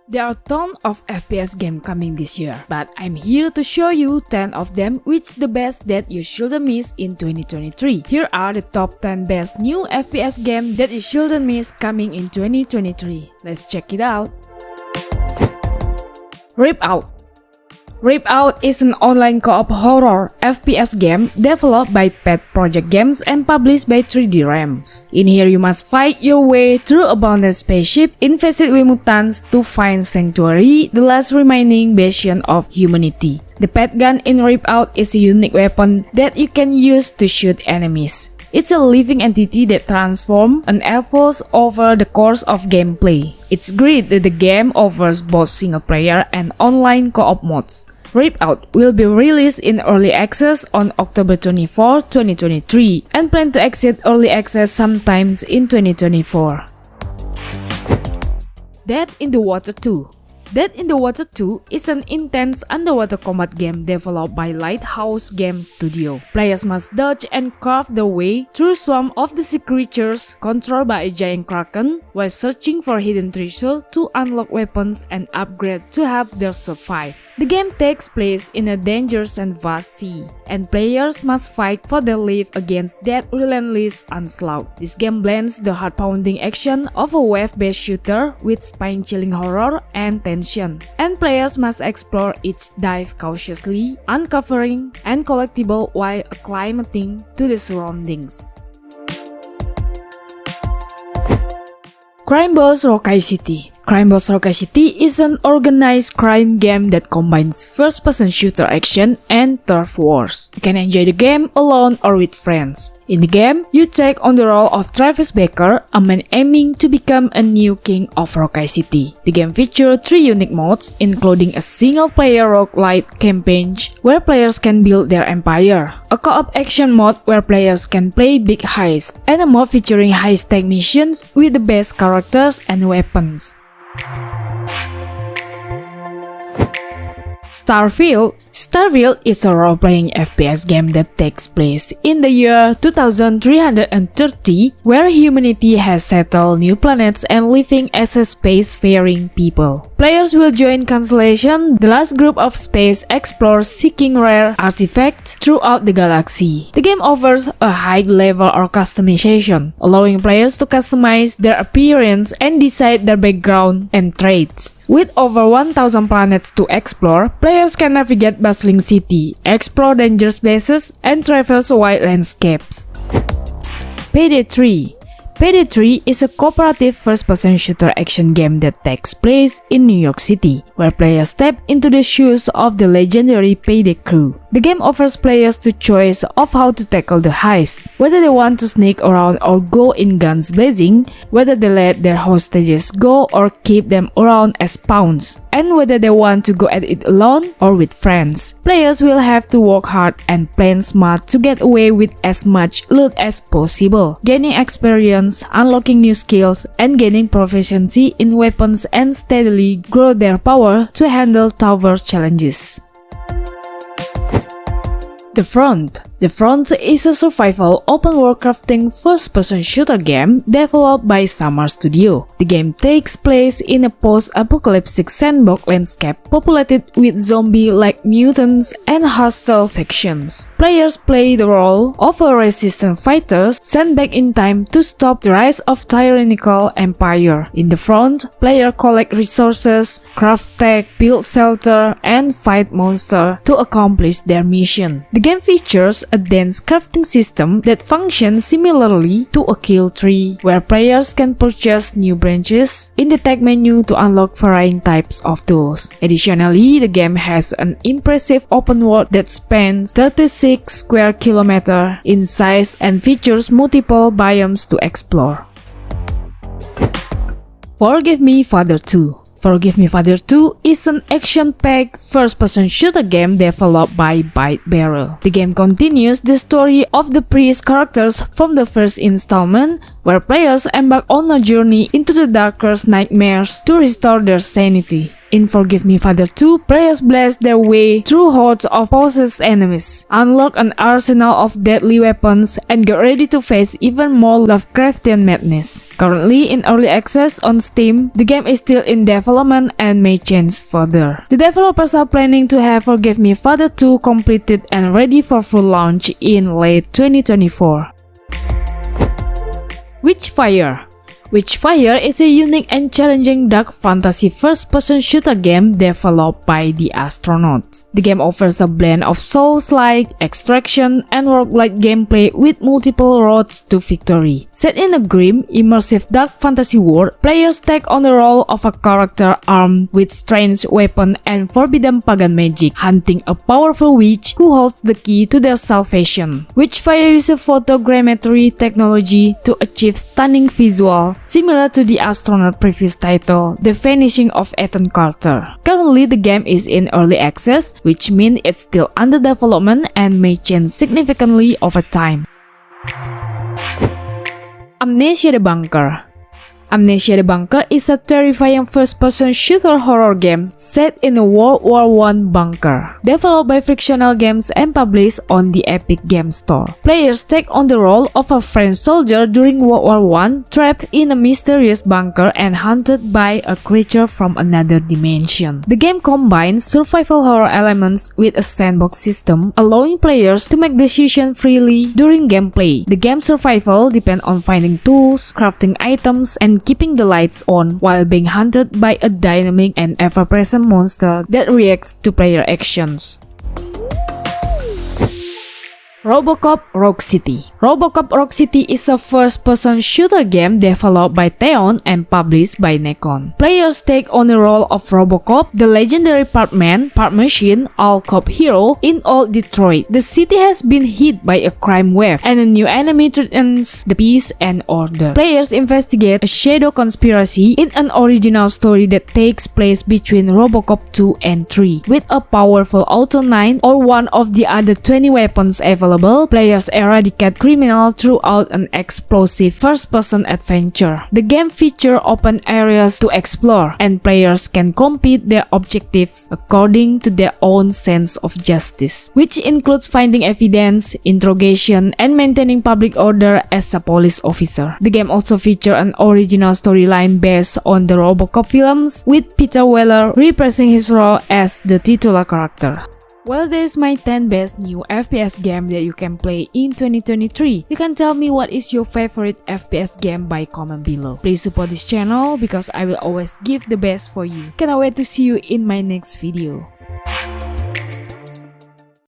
There are tons of FPS games coming this year, but I'm here to show you 10 of them which the best that you shouldn't miss in 2023. Here are the top 10 best new FPS games that you shouldn't miss coming in 2023. Let's check it out. Ripout. Ripout is an online co-op horror FPS game developed by Pet Project Games and published by 3D Realms. In here you must fight your way through a abandoned spaceship infested with mutants to find Sanctuary, the last remaining bastion of humanity. The pet gun in Ripout is a unique weapon that you can use to shoot enemies. It's a living entity that transforms and evolves over the course of gameplay. It's great that the game offers both single-player and online co-op modes. Ripout will be released in early access on October 24, 2023 and plan to exit early access sometimes in 2024. Dead in the Water 2. Dead in the Water 2 is an intense underwater combat game developed by Lighthouse Game Studio. Players must dodge and carve their way through swarm of the sea creatures controlled by a giant kraken while searching for hidden treasure to unlock weapons and upgrade to help them survive. The game takes place in a dangerous and vast sea, and players must fight for their life against that relentless onslaught. This game blends the heart-pounding action of a wave-based shooter with spine-chilling horror and tension, and players must explore each dive cautiously, uncovering and collectible while acclimating to the surroundings. Crime Boss Rockay City. Crime Boss Rockay City is an organized crime game that combines first-person shooter action and turf wars. You can enjoy the game alone or with friends. In the game, you take on the role of Travis Baker, a man aiming to become a new king of Rockay City. The game features 3 unique modes, including a single-player roguelite campaign where players can build their empire, a co-op action mode where players can play big heists, and a mode featuring high-stake missions with the best characters and weapons. Starfield. Starfield is a role-playing FPS game that takes place in the year 2330, where humanity has settled new planets and living as a space-faring people. Players will join Constellation, the last group of space explorers seeking rare artifacts throughout the galaxy. The game offers a high level of customization, allowing players to customize their appearance and decide their background and traits. With over 1,000 planets to explore, players can navigate bustling city, explore dangerous places, and traverse wide landscapes. Payday 3. Payday 3 is a cooperative first-person shooter action game that takes place in New York City, where players step into the shoes of the legendary Payday crew. The game offers players the choice of how to tackle the heist, whether they want to sneak around or go in guns blazing, whether they let their hostages go or keep them around as pawns, and whether they want to go at it alone or with friends. Players will have to work hard and plan smart to get away with as much loot as possible, gaining experience, unlocking new skills, and gaining proficiency in weapons and steadily grow their power to handle tougher challenges. The Front. The Front is a survival open-world crafting first-person shooter game developed by Summer Studio. The game takes place in a post-apocalyptic sandbox landscape populated with zombie-like mutants and hostile factions. Players play the role of a resistant fighter sent back in time to stop the rise of tyrannical empire. In The Front, players collect resources, craft tech, build shelter, and fight monsters to accomplish their mission. The game features a dense crafting system that functions similarly to a kill tree, where players can purchase new branches in the tech menu to unlock varying types of tools. Additionally, the game has an impressive open world that spans 36 square kilometers in size and features multiple biomes to explore. Forgive Me Father 2. Forgive Me Father 2 is an action-packed first-person shooter game developed by Byte Barrel. The game continues the story of the priest characters from the first installment, where players embark on a journey into the darkest nightmares to restore their sanity. In Forgive Me Father 2, players blast their way through hordes of possessed enemies, unlock an arsenal of deadly weapons, and get ready to face even more Lovecraftian madness. Currently in early access on Steam, the game is still in development and may change further. The developers are planning to have Forgive Me Father 2 completed and ready for full launch in late 2024. Witchfire. Witchfire is a unique and challenging dark fantasy first-person shooter game developed by the Astronauts. The game offers a blend of Souls-like, extraction, and roguelike gameplay with multiple roads to victory. Set in a grim, immersive dark fantasy world, players take on the role of a character armed with strange weapon and forbidden pagan magic, hunting a powerful witch who holds the key to their salvation. Witchfire uses photogrammetry technology to achieve stunning visual, similar to the Astronaut previous title, The Vanishing of Ethan Carter. Currently, the game is in early access, which means it's still under development and may change significantly over time. Amnesia The Bungker. Amnesia The Bungker is a terrifying first-person shooter horror game set in a World War I bunker. Developed by Frictional Games and published on the Epic Games Store. Players take on the role of a French soldier during World War I, trapped in a mysterious bunker and hunted by a creature from another dimension. The game combines survival horror elements with a sandbox system, allowing players to make decisions freely during gameplay. The game's survival depends on finding tools, crafting items, and keeping the lights on while being hunted by a dynamic and ever-present monster that reacts to player actions. Robocob Rogue City. Robocob Rogue City is a first-person shooter game developed by Theon and published by Nacon. Players take on the role of Robocob, the legendary part man, part machine, all-cop hero in old Detroit. The city has been hit by a crime wave, and a new enemy threatens the peace and order. Players investigate a shadow conspiracy in an original story that takes place between Robocob 2 and 3. With a powerful Auto 9 or one of the other 20 weapons available, players eradicate criminals throughout an explosive first-person adventure. The game features open areas to explore, and players can complete their objectives according to their own sense of justice, which includes finding evidence, interrogation, and maintaining public order as a police officer. The game also features an original storyline based on the Robocob films, with Peter Weller reprising his role as the titular character. Well, this is my 10 best new FPS game that you can play in 2023. You can tell me what is your favorite FPS game by comment below. Please support this channel because I will always give the best for you. Cannot wait to see you in my next video.